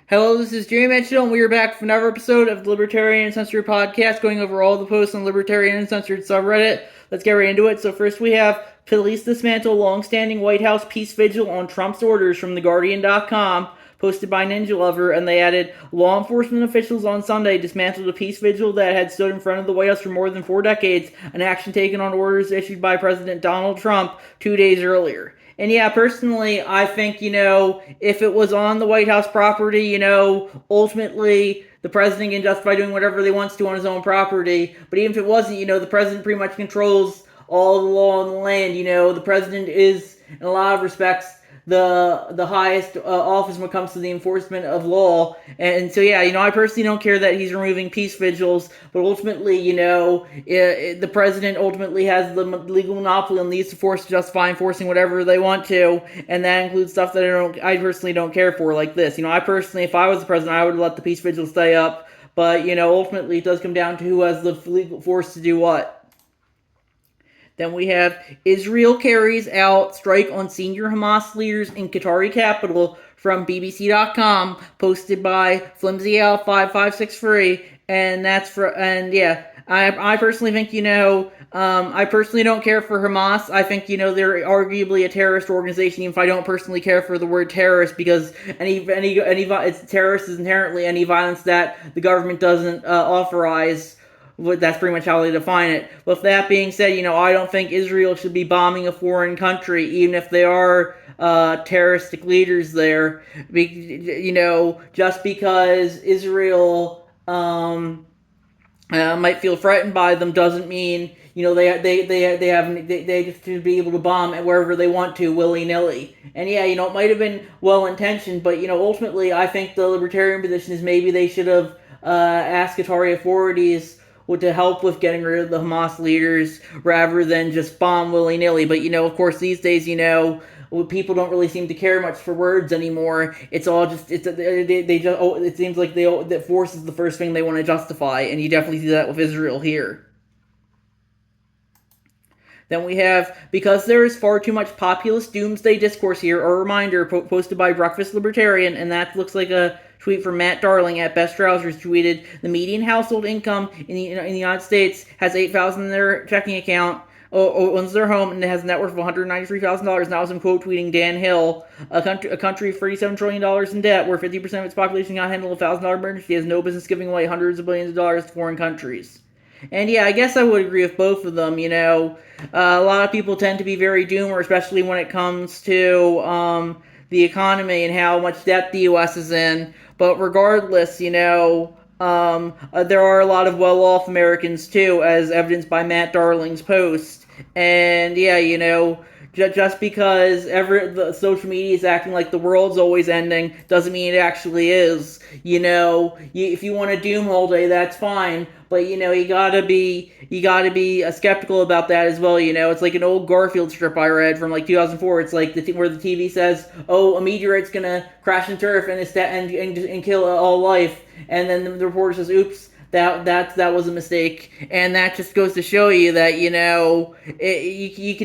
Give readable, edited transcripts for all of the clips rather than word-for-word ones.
Hello, this is Jerry Mitchell, and we are back for another episode of the Libertarian Uncensored podcast, going over all the posts on the Libertarian Uncensored subreddit. Let's get right into it. So first we have police dismantle long-standing White House peace vigil on Trump's orders from TheGuardian.com, posted by Ninja Lover, and they added, law enforcement officials on Sunday dismantled a peace vigil that had stood in front of the White House for more than 4 decades, an action taken on orders issued by President Donald Trump 2 days earlier. And yeah, personally, I think, if it was on the White House property, ultimately the president can justify doing whatever he wants to on his own property. But even if it wasn't, the president pretty much controls all the law in the land. The president is, in a lot of respects, the highest office when it comes to the enforcement of law. And so, yeah, I personally don't care that he's removing peace vigils, but ultimately, the president ultimately has the legal monopoly on these to force to justify enforcing whatever they want to, and that includes stuff that I personally don't care for, like this. I personally, if I was the president, I would let the peace vigil stay up, but, ultimately it does come down to who has the legal force to do what. Then we have Israel carries out strike on senior Hamas leaders in Qatari capital from BBC.com, posted by FlimsyAl5563, and that's yeah. I personally think, I personally don't care for Hamas. I think, they're arguably a terrorist organization, even if I don't personally care for the word terrorist, because terrorist is inherently any violence that the government doesn't authorize. That's pretty much how they define it. With that being said, I don't think Israel should be bombing a foreign country, even if they are terroristic leaders there. Just because Israel might feel threatened by them doesn't mean they just should be able to bomb wherever they want to willy-nilly. And yeah, it might have been well-intentioned, but ultimately I think the libertarian position is maybe they should have asked Qatari authorities to help with getting rid of the Hamas leaders rather than just bomb willy-nilly. But, of course, these days, people don't really seem to care much for words anymore. It's all just, it seems like that force is the first thing they want to justify, and you definitely see that with Israel here. Then we have, because there is far too much populist doomsday discourse here, a reminder posted by Breakfast Libertarian, and that looks like a tweet from Matt Darling at Best Trousers, tweeted, the median household income in the United States has $8,000 in their checking account, owns their home, and it has a net worth of $193,000. Now I'm quote tweeting Dan Hill, a country of $37 trillion in debt, where 50% of its population cannot handle a $1,000 emergency, has no business giving away hundreds of billions of dollars to foreign countries. And yeah, I guess I would agree with both of them. A lot of people tend to be very doomer, especially when it comes to the economy and how much debt the U.S. is in. But regardless, there are a lot of well-off Americans too, as evidenced by Matt Darling's post. And yeah, just because the social media is acting like the world's always ending doesn't mean it actually is. If you want to doom all day, that's fine. But you gotta be skeptical about that as well. It's like an old Garfield strip I read from like 2004. It's like where the TV says, "Oh, a meteorite's gonna crash into Earth and kill all life," and then the reporter says, "Oops, that was a mistake." And that just goes to show you that you can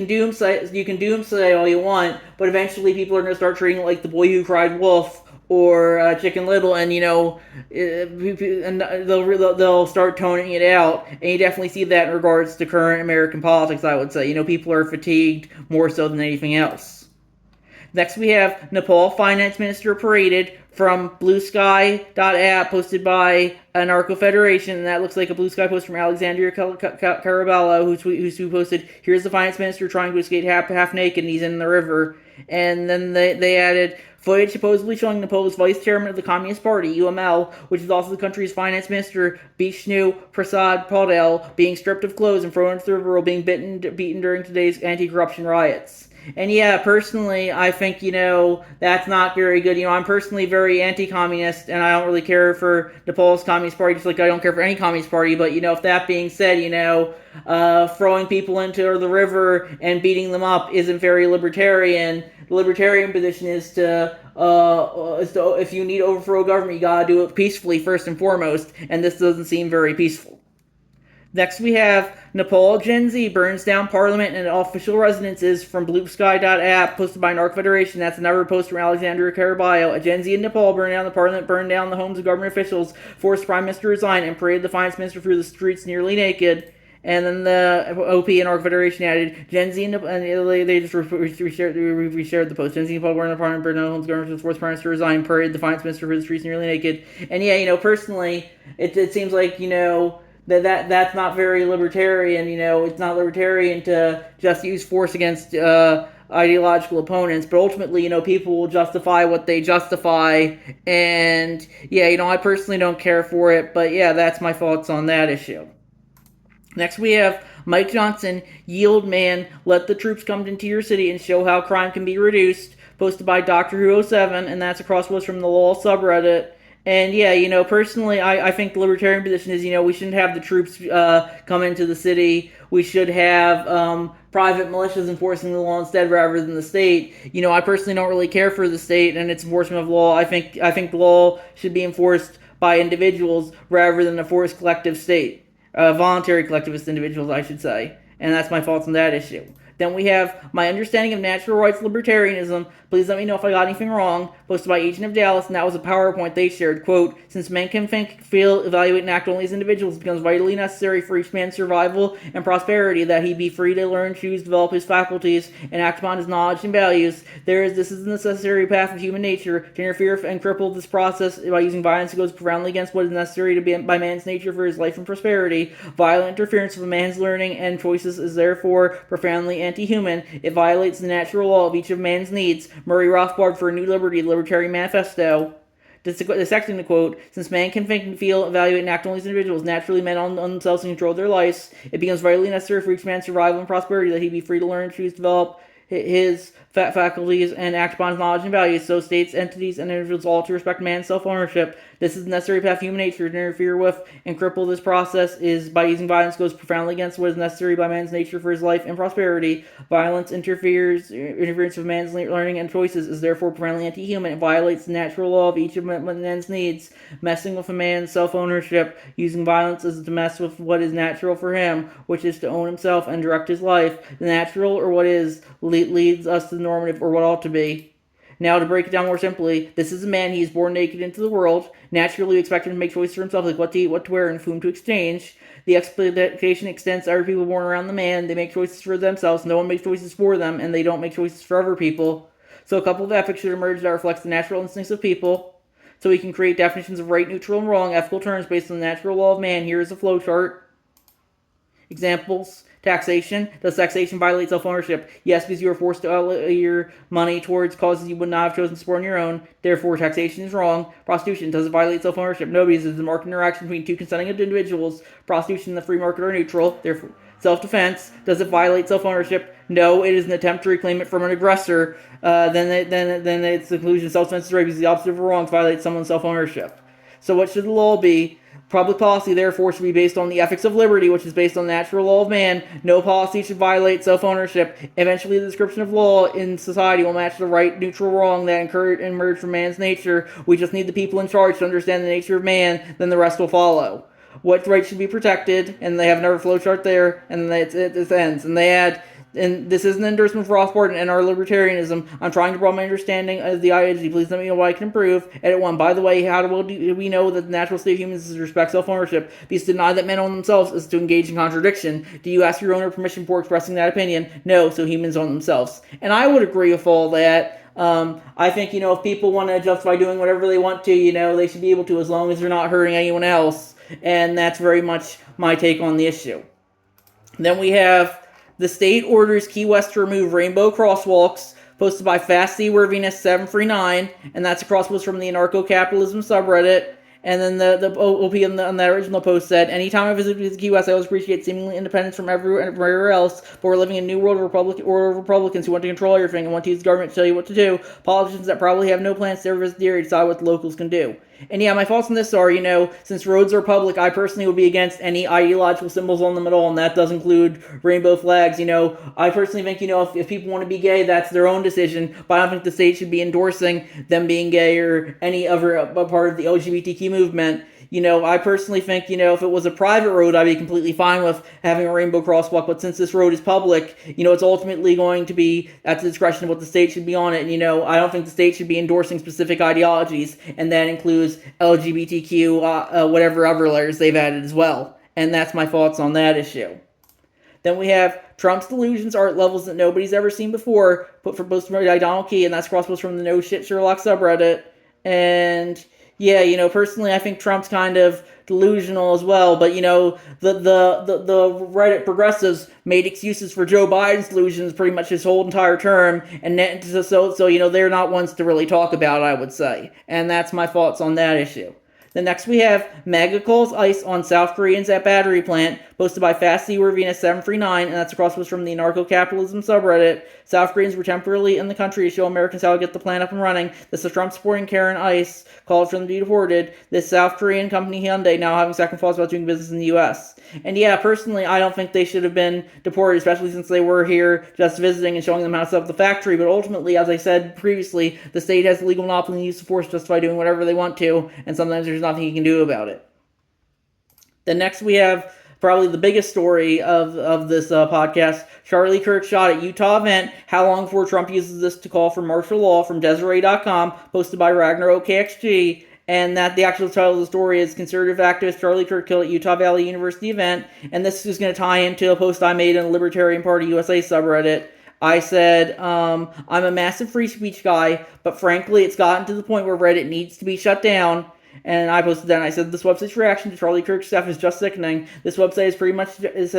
doomsay all you want, but eventually people are gonna start treating it like The Boy Who Cried Wolf or Chicken Little, and and they'll start toning it out, and you definitely see that in regards to current American politics. I would say, people are fatigued more so than anything else. Next, we have Nepal finance minister paraded from bluesky.app, posted by Anarcho Federation, and that looks like a Blue Sky post from Alexandria Carabello, who posted, here's the finance minister trying to escape half naked, and he's in the river. And then they added footage supposedly showing Nepal's vice chairman of the Communist Party, UML, which is also the country's finance minister, Bishnu Prasad Paudel, being stripped of clothes and thrown into the river while being beaten during today's anti-corruption riots. And yeah, personally, I think, that's not very good. I'm personally very anti-communist, and I don't really care for Nepal's Communist Party, just like I don't care for any Communist Party. But, if that being said, throwing people into the river and beating them up isn't very libertarian. The libertarian position is to if you need to overthrow government, you gotta do it peacefully first and foremost, and this doesn't seem very peaceful. Next, we have Nepal Gen Z burns down parliament and official residences from bluesky.app, posted by Narc Federation. That's another post from Alexandria Caraballo. A Gen Z in Nepal burned down the parliament, burned down the homes of government officials, forced Prime Minister to resign, and paraded the finance minister through the streets nearly naked. And then the OP and Arc Federation added Gen Z and they just reshared the post. Gen Z and Paul Warner Parliament burned down homes government forced Prime Minister to resign, paraded the finance minister for the streets nearly naked. And yeah, personally, it seems like that's not very libertarian. It's not libertarian to just use force against ideological opponents, but ultimately, people will justify what they justify, and yeah, I personally don't care for it, but yeah, that's my thoughts on that issue. Next, we have Mike Johnson, yield man, let the troops come into your city and show how crime can be reduced, posted by Doctor Who 07, and that's a crosspost from the LOL subreddit. And yeah, personally, I think the libertarian position is, we shouldn't have the troops come into the city. We should have private militias enforcing the law instead rather than the state. I personally don't really care for the state and its enforcement of law. I think the law should be enforced by individuals rather than a forced collective state. Voluntary collectivist individuals, I should say. And that's my thoughts on that issue. Then we have my understanding of natural rights libertarianism. Please let me know if I got anything wrong. Posted by Agent of Dallas, and that was a PowerPoint they shared. Quote, since men can think, feel, evaluate, and act only as individuals, it becomes vitally necessary for each man's survival and prosperity that he be free to learn, choose, develop his faculties, and act upon his knowledge and values. This is the necessary path of human nature. To interfere and cripple this process by using violence that goes profoundly against what is necessary to be by man's nature for his life and prosperity. Violent interference with a man's learning and choices is therefore profoundly anti-human. It violates the natural law of each of man's needs. Murray Rothbard for a New Liberty, Libertarian Manifesto. The second quote, since man can think, feel, evaluate, and act only as individuals, naturally men on themselves can control their lives. It becomes vitally necessary for each man's survival and prosperity that he be free to learn, choose, develop his faculties, and act upon his knowledge and values. So states, entities, and individuals all to respect man's self-ownership. This is the necessary path of human nature. To interfere with and cripple this process is by using violence goes profoundly against what is necessary by man's nature for his life and prosperity. Violence interference with man's learning and choices is therefore profoundly anti-human. It violates the natural law of each of man's needs. Messing with a man's self-ownership, using violence is to mess with what is natural for him, which is to own himself and direct his life. The natural, or what is, leads us to the normative, or what ought to be. Now, to break it down more simply, this is a man. He is born naked into the world. Naturally, we expect him to make choices for himself, like what to eat, what to wear, and whom to exchange. The expectation extends to other people born around the man. They make choices for themselves. No one makes choices for them, and they don't make choices for other people. So a couple of ethics should emerge that reflects the natural instincts of people. So we can create definitions of right, neutral, and wrong, ethical terms based on the natural law of man. Here is a flowchart. Examples. Taxation. Does taxation violate self-ownership? Yes, because you are forced to outlay your money towards causes you would not have chosen to support on your own. Therefore, taxation is wrong. Prostitution. Does it violate self-ownership? No, because it is the market interaction between two consenting individuals. Prostitution and the free market are neutral. Therefore, self-defense. Does it violate self-ownership? No, it is an attempt to reclaim it from an aggressor. Then it's the conclusion self-defense is right because the opposite of wrong violates someone's self-ownership. So what should the law be? Public policy, therefore, should be based on the ethics of liberty, which is based on the natural law of man. No policy should violate self-ownership. Eventually, the description of law in society will match the right, neutral, wrong that emerge from man's nature. We just need the people in charge to understand the nature of man, then the rest will follow. What rights should be protected, and they have another flowchart there, and it ends. And they add, and this is an endorsement for Rothbard and our libertarianism. I'm trying to broaden my understanding of the ideology. Please let me know what I can improve. Edit 1. By the way, how do we know that the natural state of humans is to respect self-ownership? Because to deny that men own themselves is to engage in contradiction. Do you ask your owner permission before expressing that opinion? No, so humans own themselves. And I would agree with all that. I think, if people want to justify doing whatever they want to, they should be able to as long as they're not hurting anyone else. And that's very much my take on the issue. Then we have the state orders Key West to remove rainbow crosswalks, posted by Fast Seaworthiness 739, and that's a crosswalk from the anarcho-capitalism subreddit. And then the OP on the original post said, anytime I visit Key West, I always appreciate seemingly independence from everywhere else, but we're living in a new world of Republicans who want to control everything and want to use the government to tell you what to do. Politicians that probably have no plans to ever visit the area decide what the locals can do. And yeah, my thoughts on this are, since roads are public, I personally would be against any ideological symbols on them at all, and that does include rainbow flags. I personally think, if people want to be gay, that's their own decision, but I don't think the state should be endorsing them being gay or any other part of the LGBTQ movement. I personally think, if it was a private road, I'd be completely fine with having a rainbow crosswalk. But since this road is public, it's ultimately going to be at the discretion of what the state should be on it. And, I don't think the state should be endorsing specific ideologies, and that includes LGBTQ, whatever other letters they've added as well. And that's my thoughts on that issue. Then we have Trump's delusions are at levels that nobody's ever seen before, put for posted by Donald Key, and that's crosspost from the No Shit Sherlock subreddit. And yeah, personally, I think Trump's kind of delusional as well. But the Reddit progressives made excuses for Joe Biden's delusions pretty much his whole entire term, and so they're not ones to really talk about, I would say. And that's my thoughts on that issue. Then next we have MAGA calls ICE on South Koreans at Battery Plant, posted by FastCWRVNS739, and that's across from the Anarcho-Capitalism subreddit. South Koreans were temporarily in the country to show Americans how to get the plant up and running. This is Trump-supporting Karen ICE called for them to be deported. This South Korean company Hyundai now having second thoughts about doing business in the U.S. And yeah, personally, I don't think they should have been deported, especially since they were here just visiting and showing them how to set up the factory. But ultimately, as I said previously, the state has the legal monopoly and use of force to justify doing whatever they want to, and sometimes there's nothing you can do about it. Then next we have probably the biggest story of this podcast. Charlie Kirk shot at Utah event. How long before Trump uses this to call for martial law, from Desiree.com, posted by Ragnar OKXG. And that the actual title of the story is Conservative Activist Charlie Kirk Killed at Utah Valley University Event. And this is going to tie into a post I made in the Libertarian Party USA subreddit. I said, I'm a massive free speech guy, but frankly, it's gotten to the point where Reddit needs to be shut down. And I posted that, and I said, this website's reaction to Charlie Kirk's stuff is just sickening. This website has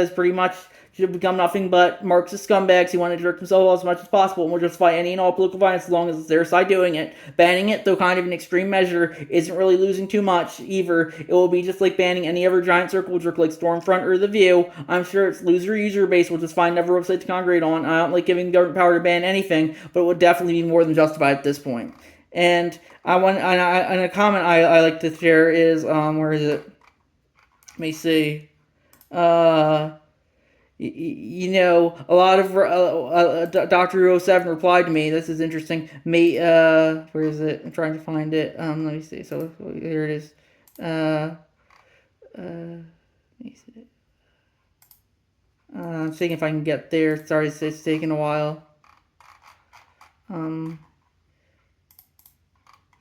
pretty much should become nothing but Marxist scumbags who want to direct themselves as much as possible and will justify any and all political violence as long as it's their side doing it. Banning it, though kind of an extreme measure, isn't really losing too much either. It will be just like banning any other giant circle jerk like Stormfront or The View. I'm sure its loser user base will just find another website to congregate on. I don't like giving the government power to ban anything, but it would definitely be more than justified at this point. And a comment I like to share is, where is it? Let me see. A lot of Dr. 07 replied to me. This is interesting. Where is it? I'm trying to find it. Let me see. So here it is. Let me see. I'm seeing if I can get there. Sorry, it's taking a while.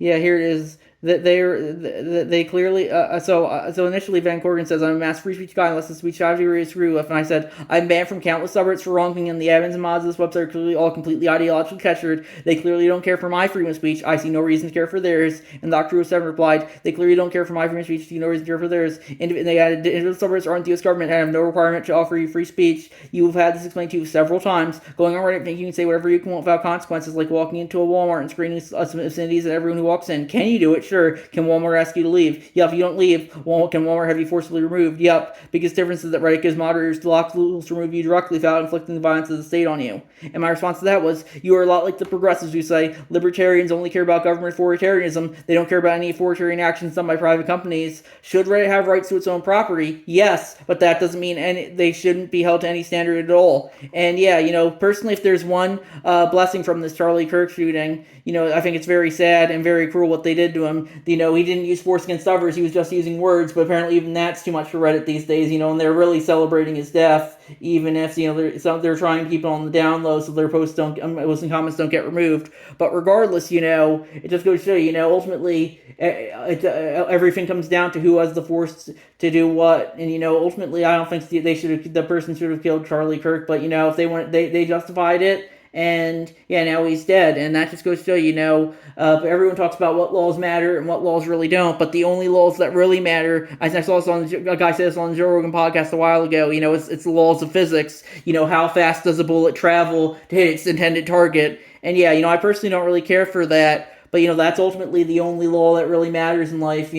Yeah, here it is. That they clearly so initially Van Corrigan says, I'm a mass free speech guy unless the speech strategy is screw up, and I said I'm banned from countless subreddits for wronging, and the admins and mods of this website are clearly all completely ideologically captured. They clearly don't care for my freedom of speech. I see no reason to care for theirs. And Dr. 07 replied, they clearly don't care for my freedom of speech. I see no reason to care for theirs. And they added, individual subreddits aren't the U.S. government and have no requirement to offer you free speech. You have had this explained to you several times. Going on Reddit, think you can say whatever you want without consequences, like walking into a Walmart and screening obscenities at everyone who walks in. Can you do it? Sure. Can Walmart ask you to leave? Yep. If you don't leave, can Walmart have you forcibly removed? Yep. Biggest difference is that Reddit gives moderators the lock rules to remove you directly without inflicting the violence of the state on you. And my response to that was, you are a lot like the progressives who say libertarians only care about government authoritarianism. They don't care about any authoritarian actions done by private companies. Should Reddit have rights to its own property? Yes, but that doesn't mean they shouldn't be held to any standard at all. And yeah, personally, if there's one blessing from this Charlie Kirk shooting, I think it's very sad and very cruel what they did to him. He didn't use force against others, he was just using words, but apparently even that's too much for Reddit these days, and they're really celebrating his death, even if, they're trying to keep it on the down low so their posts posts and comments don't get removed. But regardless, it just goes to show you, ultimately, everything comes down to who has the force to do what, and, ultimately, I don't think the person should have killed Charlie Kirk, but, if they justified it. And yeah, now he's dead, and that just goes to show everyone talks about what laws matter and what laws really don't, but the only laws that really matter, I saw this a guy said this on the Joe Rogan podcast a while ago, it's the laws of physics, how fast does a bullet travel to hit its intended target, and yeah, I personally don't really care for that, but that's ultimately the only law that really matters in life,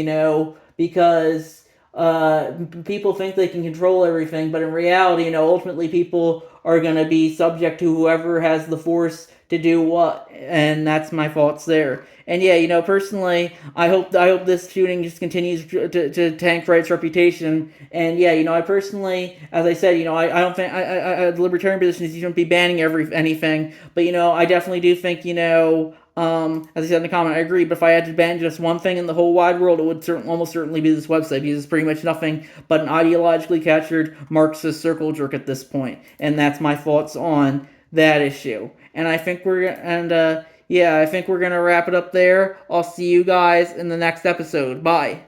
because people think they can control everything, but in reality, ultimately people are going to be subject to whoever has the force to do what, and that's my thoughts there. And yeah, personally, I hope this shooting just continues to tank Reddit's reputation. And yeah, I personally, as I said, I don't think the libertarian position is you shouldn't be banning anything, but I definitely do think As I said in the comment, I agree, but if I had to ban just one thing in the whole wide world, it would almost certainly be this website, because it's pretty much nothing but an ideologically captured Marxist circle jerk at this point. And that's my thoughts on that issue. And I think I think we're gonna wrap it up there. I'll see you guys in the next episode. Bye.